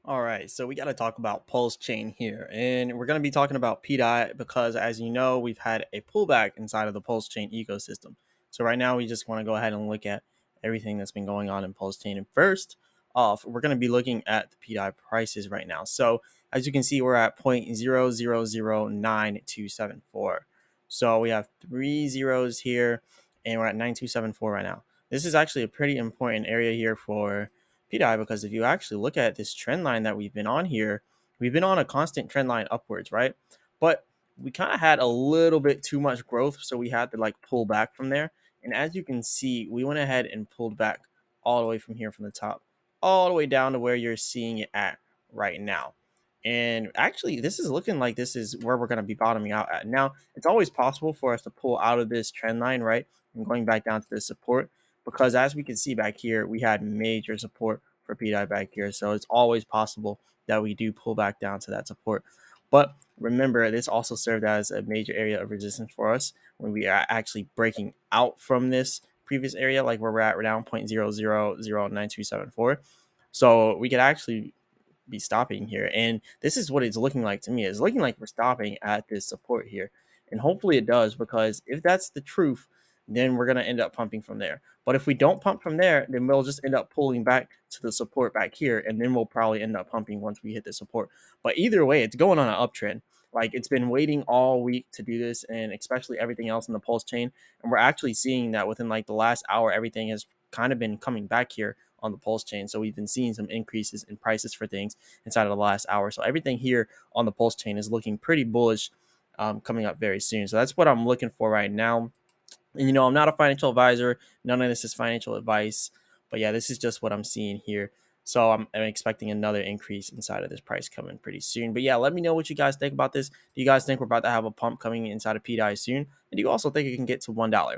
All right, so we got to talk about Pulse Chain here, and we're going to be talking about pDai because, as you know, we've had a pullback inside of the Pulse Chain ecosystem. So right now, we just want to go ahead and look at everything that's been going on in Pulse Chain. And first off, we're going to be looking at the pDai prices right now. So as you can see, we're at 0.000927 So we have three zeros here, and we're at 9274 right now. This is actually a pretty important area here for pDai because if you actually look at this trend line that we've been on here, we've been on a constant trend line upwards, right? But we kind of had a little bit too much growth, so we had to like pull back from there. And as you can see, we went ahead and pulled back all the way from here from the top, all the way down to where you're seeing it at right now. And actually, this is looking like this is where we're going to be bottoming out at. Now, it's always possible for us to pull out of this trend line, right? And going back down to this support because as we can see back here, we had major support for pDai back here. So it's always possible that we do pull back down to that support. But remember, this also served as a major area of resistance for us when we are actually breaking out from this previous area, like where we're at right now, 0.000927 So we could actually be stopping here. And this is what it's looking like to me. It's looking like we're stopping at this support here. And hopefully it does, because if that's the truth, then we're going to end up pumping from there. But if we don't pump from there, then we'll just end up pulling back to the support back here. And then we'll probably end up pumping once we hit the support. But either way, it's going on an uptrend. Like, it's been waiting all week to do this, and especially everything else in the pulse chain. And we're actually seeing that within like the last hour, everything has kind of been coming back here on the pulse chain. So we've been seeing some increases in prices for things inside of the last hour. So everything here on the pulse chain is looking pretty bullish coming up very soon. So that's what I'm looking for right now. And I'm not a financial advisor. None of this is financial advice. But yeah, this is just what I'm seeing here. So I'm expecting another increase inside of this price coming pretty soon. But yeah, let me know what you guys think about this. Do you guys think we're about to have a pump coming inside of pDai soon? And do you also think it can get to $1?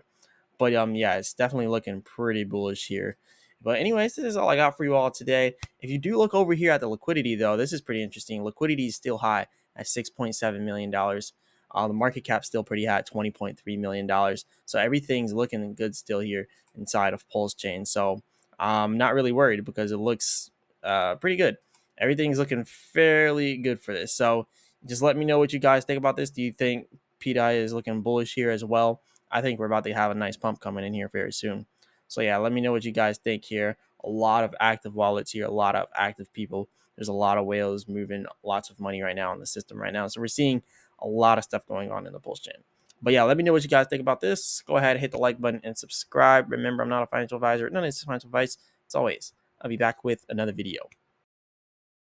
But yeah, it's definitely looking pretty bullish here. But anyways, this is all I got for you all today. If you do look over here at the liquidity, though, this is pretty interesting. Liquidity is still high at $6.7 million. The market cap still pretty high at $20.3 million. So everything's looking good still here inside of Pulse Chain. So I'm not really worried because it looks pretty good. Everything's looking fairly good for this. So just let me know what you guys think about this. Do you think pDai is looking bullish here as well? I think we're about to have a nice pump coming in here very soon. So yeah, let me know what you guys think here. A lot of active wallets here, a lot of active people. There's a lot of whales moving lots of money right now in the system right now. So we're seeing a lot of stuff going on in the Pulse chain. But yeah, let me know what you guys think about this. Go ahead, hit the like button and subscribe. Remember, I'm not a financial advisor. None of this is financial advice. As always, I'll be back with another video.